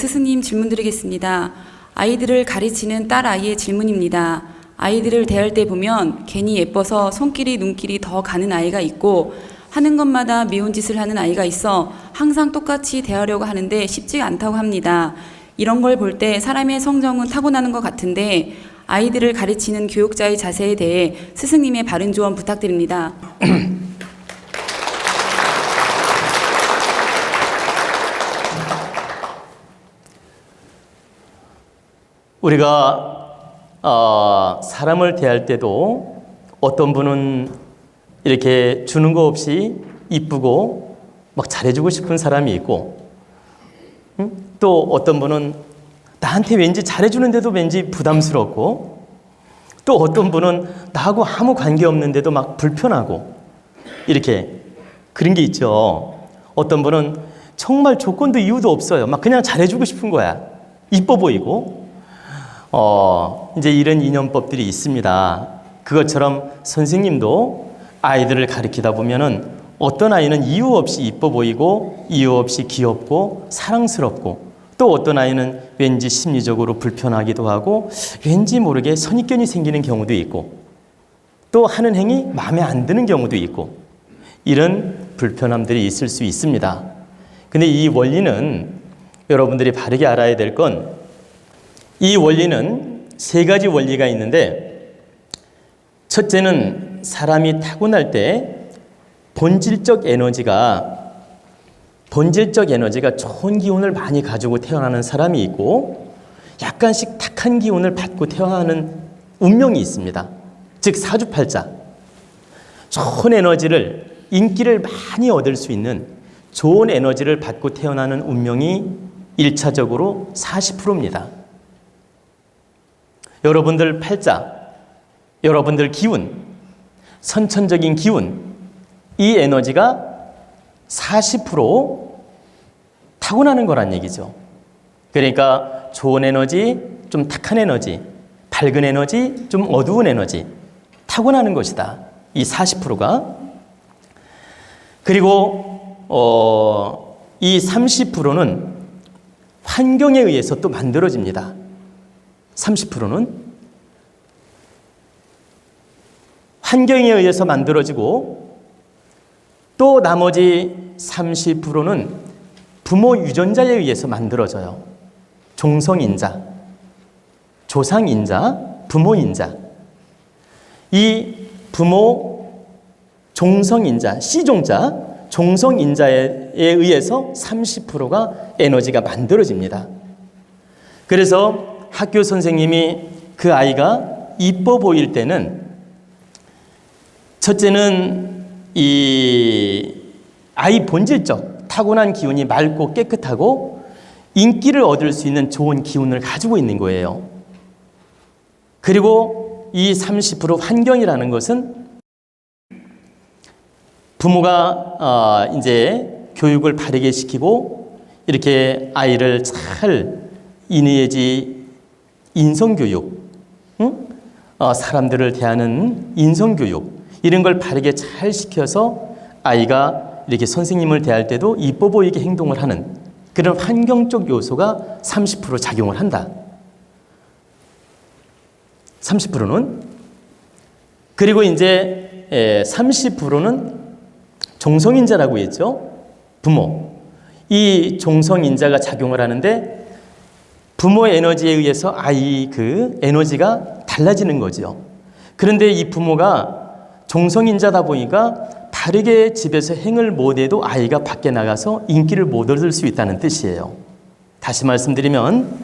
스승님 질문 드리겠습니다. 아이들을 가르치는 딸 아이의 질문입니다. 아이들을 대할 때 보면 괜히 예뻐서 손길이 눈길이 더 가는 아이가 있고 하는 것마다 미운 짓을 하는 아이가 있어 항상 똑같이 대하려고 하는데 쉽지 않다고 합니다. 이런 걸 볼 때 사람의 성정은 타고나는 것 같은데 아이들을 가르치는 교육자의 자세에 대해 스승님의 바른 조언 부탁드립니다. 우리가 사람을 대할 때도 어떤 분은 이렇게 주는 거 없이 이쁘고 막 잘해주고 싶은 사람이 있고, 또 어떤 분은 나한테 왠지 잘해주는데도 왠지 부담스럽고, 또 어떤 분은 나하고 아무 관계없는데도 막 불편하고, 이렇게 그런 게 있죠. 어떤 분은 정말 조건도 이유도 없어요. 막 그냥 잘해주고 싶은 거야. 이뻐 보이고. 이제 이런 인연법들이 있습니다. 그것처럼 선생님도 아이들을 가르치다 보면은 어떤 아이는 이유 없이 이뻐 보이고 이유 없이 귀엽고 사랑스럽고, 또 어떤 아이는 왠지 심리적으로 불편하기도 하고 왠지 모르게 선입견이 생기는 경우도 있고, 또 하는 행위 마음에 안 드는 경우도 있고, 이런 불편함들이 있을 수 있습니다. 근데 이 원리는 여러분들이 바르게 알아야 될 건, 이 원리는 세 가지 원리가 있는데, 첫째는 사람이 타고날 때 본질적 에너지가 좋은 기운을 많이 가지고 태어나는 사람이 있고, 약간씩 탁한 기운을 받고 태어나는 운명이 있습니다. 즉 사주팔자. 좋은 에너지를, 인기를 많이 얻을 수 있는 좋은 에너지를 받고 태어나는 운명이 1차적으로 40%입니다. 여러분들 팔자, 여러분들 기운, 선천적인 기운, 이 에너지가 40% 타고나는 거란 얘기죠. 그러니까 좋은 에너지, 좀 탁한 에너지, 밝은 에너지, 좀 어두운 에너지, 타고나는 것이다. 이 40%가. 그리고 이 30%는 환경에 의해서 또 만들어집니다. 30%는 환경에 의해서 만들어지고, 또 나머지 30%는 부모 유전자에 의해서 만들어져요. 종성인자, 조상인자, 부모인자. 이 부모 종성인자, C종자, 종성인자에 의해서 30%가 에너지가 만들어집니다. 그래서 학교 선생님이 그 아이가 이뻐 보일 때는, 첫째는 이 아이 본질적 타고난 기운이 맑고 깨끗하고 인기를 얻을 수 있는 좋은 기운을 가지고 있는 거예요. 그리고 이 30% 환경이라는 것은 부모가 이제 교육을 바르게 시키고 이렇게 아이를 잘 인의예지 인성교육, 사람들을 대하는 인성교육, 이런 걸 바르게 잘 시켜서 아이가 이렇게 선생님을 대할 때도 이뻐 보이게 행동을 하는 그런 환경적 요소가 30% 작용을 한다. 30%는. 그리고 이제 30%는 종성인자라고 했죠. 부모. 이 종성인자가 작용을 하는데, 부모의 에너지에 의해서 아이 그 에너지가 달라지는 거죠. 그런데 이 부모가 종성인자다 보니까 바르게 집에서 행을 못해도 아이가 밖에 나가서 인기를 못 얻을 수 있다는 뜻이에요. 다시 말씀드리면,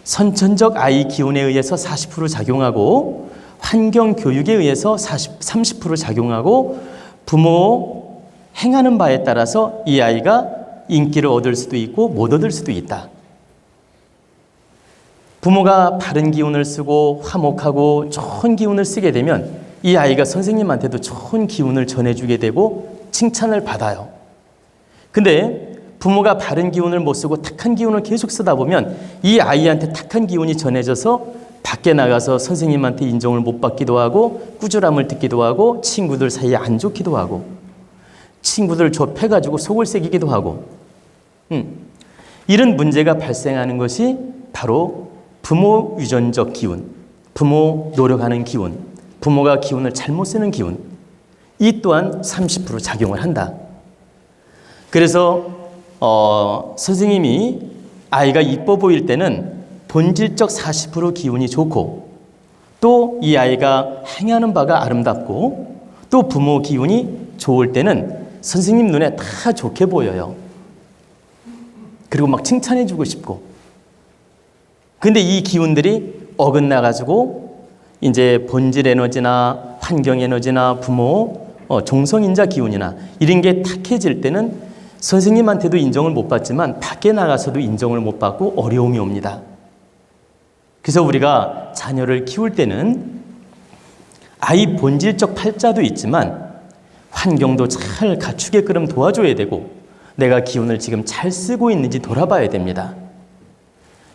선천적 아이 기운에 의해서 40% 작용하고, 환경 교육에 의해서 30% 작용하고, 부모 행하는 바에 따라서 이 아이가 인기를 얻을 수도 있고 못 얻을 수도 있다. 부모가 바른 기운을 쓰고 화목하고 좋은 기운을 쓰게 되면 이 아이가 선생님한테도 좋은 기운을 전해주게 되고 칭찬을 받아요. 근데 부모가 바른 기운을 못 쓰고 탁한 기운을 계속 쓰다 보면 이 아이한테 탁한 기운이 전해져서 밖에 나가서 선생님한테 인정을 못 받기도 하고 꾸지람을 듣기도 하고 친구들 사이에 안 좋기도 하고 친구들 좁혀가지고 속을 새기기도 하고 이런 문제가 발생하는 것이 바로 부모 유전적 기운, 부모 노력하는 기운, 부모가 기운을 잘못 쓰는 기운, 이 또한 30% 작용을 한다. 그래서 선생님이 아이가 이뻐 보일 때는 본질적 40% 기운이 좋고, 또 이 아이가 행하는 바가 아름답고, 또 부모 기운이 좋을 때는 선생님 눈에 다 좋게 보여요. 그리고 막 칭찬해주고 싶고. 근데 이 기운들이 어긋나가지고 이제 본질 에너지나 환경 에너지나 부모, 종성인자 기운이나 이런 게 탁해질 때는 선생님한테도 인정을 못 받지만 밖에 나가서도 인정을 못 받고 어려움이 옵니다. 그래서 우리가 자녀를 키울 때는 아이 본질적 팔자도 있지만 환경도 잘 갖추게끔 도와줘야 되고, 내가 기운을 지금 잘 쓰고 있는지 돌아봐야 됩니다.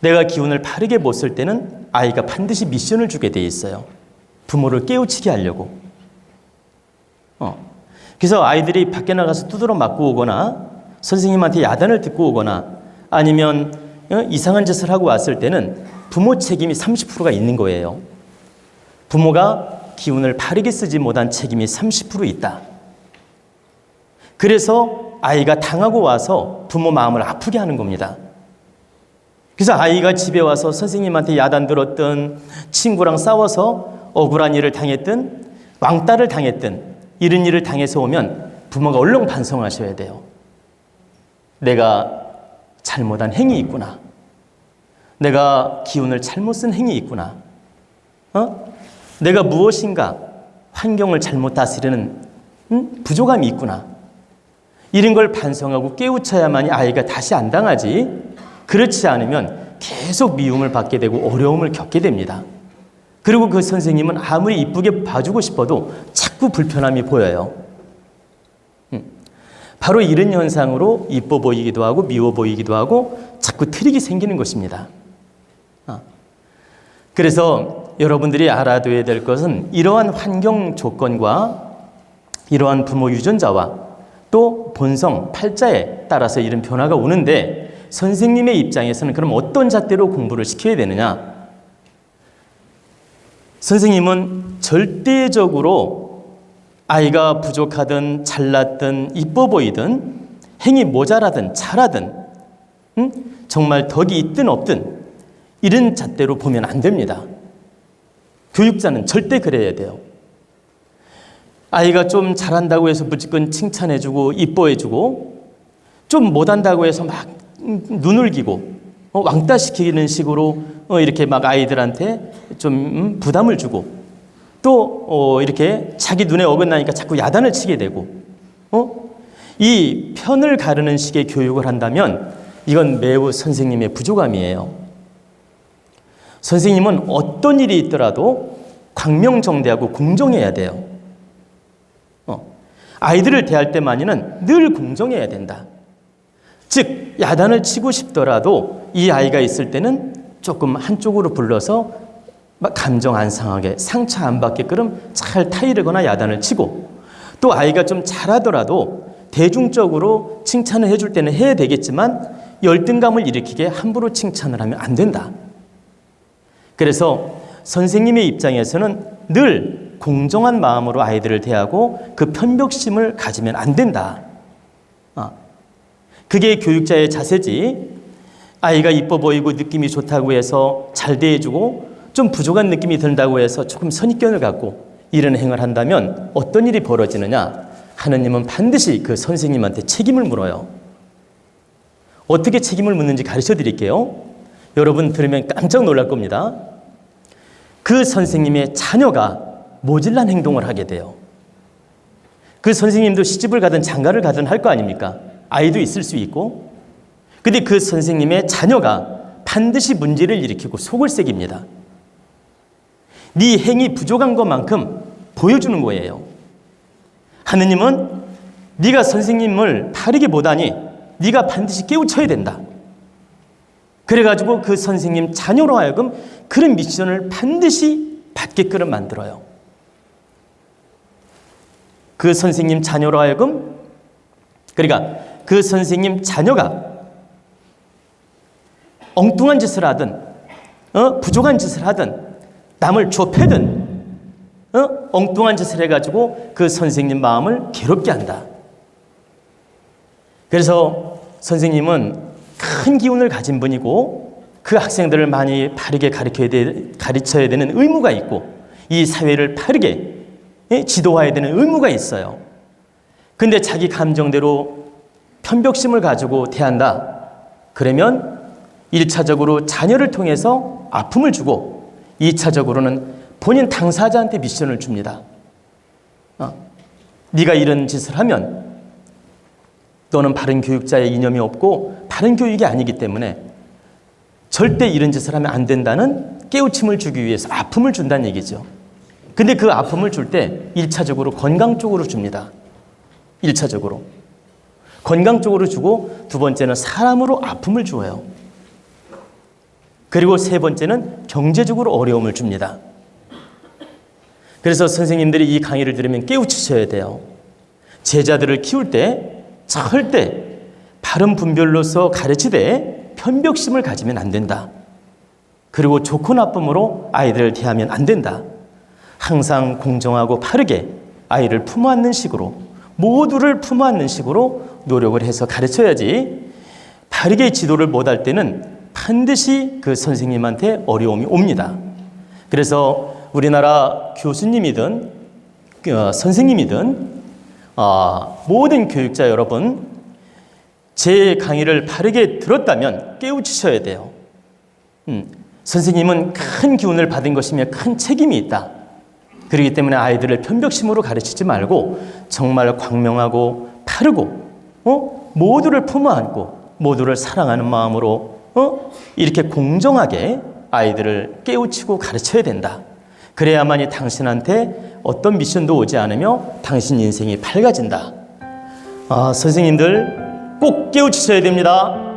내가 기운을 바르게 못 쓸 때는 아이가 반드시 미션을 주게 돼 있어요. 부모를 깨우치게 하려고. 그래서 아이들이 밖에 나가서 두드러 맞고 오거나 선생님한테 야단을 듣고 오거나 아니면 이상한 짓을 하고 왔을 때는 부모 책임이 30%가 있는 거예요. 부모가 기운을 바르게 쓰지 못한 책임이 30% 있다. 그래서 아이가 당하고 와서 부모 마음을 아프게 하는 겁니다. 그래서 아이가 집에 와서 선생님한테 야단 들었든 친구랑 싸워서 억울한 일을 당했든 왕따를 당했든 이런 일을 당해서 오면 부모가 얼른 반성하셔야 돼요. 내가 잘못한 행위 있구나. 내가 기운을 잘못 쓴 행위 있구나. 내가 무엇인가 환경을 잘못 다스리는 부족함이 있구나. 이런 걸 반성하고 깨우쳐야만이 아이가 다시 안 당하지, 그렇지 않으면 계속 미움을 받게 되고 어려움을 겪게 됩니다. 그리고 그 선생님은 아무리 이쁘게 봐주고 싶어도 자꾸 불편함이 보여요. 바로 이런 현상으로 이뻐 보이기도 하고 미워 보이기도 하고 자꾸 트릭이 생기는 것입니다. 그래서 여러분들이 알아둬야 될 것은 이러한 환경 조건과 이러한 부모 유전자와 또 본성, 팔자에 따라서 이런 변화가 오는데, 선생님의 입장에서는 그럼 어떤 잣대로 공부를 시켜야 되느냐? 선생님은 절대적으로 아이가 부족하든 잘났든 이뻐 보이든 행이 모자라든 잘하든 정말 덕이 있든 없든 이런 잣대로 보면 안 됩니다. 교육자는 절대 그래야 돼요. 아이가 좀 잘한다고 해서 무조건 칭찬해주고 이뻐해주고, 좀 못한다고 해서 막 눈을기고 왕따시키는 식으로 이렇게 막 아이들한테 좀 부담을 주고, 또 이렇게 자기 눈에 어긋나니까 자꾸 야단을 치게 되고, 이 편을 가르는 식의 교육을 한다면 이건 매우 선생님의 부족함이에요. 선생님은 어떤 일이 있더라도 광명정대하고 공정해야 돼요. 아이들을 대할 때만이는 늘 공정해야 된다. 즉 야단을 치고 싶더라도 이 아이가 있을 때는 조금 한쪽으로 불러서 감정 안 상하게, 상처 안 받게끔 잘 타이르거나 야단을 치고, 또 아이가 좀 잘하더라도 대중적으로 칭찬을 해줄 때는 해야 되겠지만 열등감을 일으키게 함부로 칭찬을 하면 안 된다. 그래서 선생님의 입장에서는 늘 공정한 마음으로 아이들을 대하고 그 편벽심을 가지면 안 된다. 그게 교육자의 자세지, 아이가 이뻐 보이고 느낌이 좋다고 해서 잘 대해주고 좀 부족한 느낌이 든다고 해서 조금 선입견을 갖고 이런 행을 한다면 어떤 일이 벌어지느냐? 하느님은 반드시 그 선생님한테 책임을 물어요. 어떻게 책임을 묻는지 가르쳐 드릴게요. 여러분 들으면 깜짝 놀랄 겁니다. 그 선생님의 자녀가 모질란 행동을 하게 돼요. 그 선생님도 시집을 가든 장가를 가든 할 거 아닙니까? 아이도 있을 수 있고. 근데 그 선생님의 자녀가 반드시 문제를 일으키고 속을 새깁니다. 네 행이 부족한 것만큼 보여주는 거예요. 하느님은 네가 선생님을 바르게 보다니 네가 반드시 깨우쳐야 된다. 그래가지고 그 선생님 자녀로 하여금 그런 미션을 반드시 받게끔 만들어요. 그 선생님 자녀로 하여금, 그러니까 그 선생님 자녀가 엉뚱한 짓을 하든 부족한 짓을 하든 남을 좁혀든 엉뚱한 짓을 해가지고 그 선생님 마음을 괴롭게 한다. 그래서 선생님은 큰 기운을 가진 분이고 그 학생들을 많이 바르게 가르쳐야 되는 의무가 있고 이 사회를 바르게 지도해야 되는 의무가 있어요. 근데 자기 감정대로 편벽심을 가지고 대한다. 그러면 1차적으로 자녀를 통해서 아픔을 주고 2차적으로는 본인 당사자한테 미션을 줍니다. 네가 이런 짓을 하면 너는 바른 교육자의 이념이 없고 바른 교육이 아니기 때문에 절대 이런 짓을 하면 안 된다는 깨우침을 주기 위해서 아픔을 준다는 얘기죠. 근데 그 아픔을 줄 때 1차적으로 건강 쪽으로 줍니다. 1차적으로. 건강 쪽으로 주고 두 번째는 사람으로 아픔을 주어요. 그리고 세 번째는 경제적으로 어려움을 줍니다. 그래서 선생님들이 이 강의를 들으면 깨우치셔야 돼요. 제자들을 키울 때 절대 바른 분별로서 가르치되 편벽심을 가지면 안 된다. 그리고 좋고 나쁨으로 아이들을 대하면 안 된다. 항상 공정하고 바르게 아이를 품어안는 식으로 모두를 품어안는 식으로 노력을 해서 가르쳐야지 바르게 지도를 못할 때는 반드시 그 선생님한테 어려움이 옵니다. 그래서 우리나라 교수님이든 선생님이든 모든 교육자 여러분 제 강의를 바르게 들었다면 깨우치셔야 돼요. 선생님은 큰 기운을 받은 것이며 큰 책임이 있다. 그렇기 때문에 아이들을 편벽심으로 가르치지 말고 정말 광명하고 바르고 모두를 품어안고 모두를 사랑하는 마음으로 이렇게 공정하게 아이들을 깨우치고 가르쳐야 된다. 그래야만이 당신한테 어떤 미션도 오지 않으며 당신 인생이 밝아진다. 선생님들 꼭 깨우치셔야 됩니다.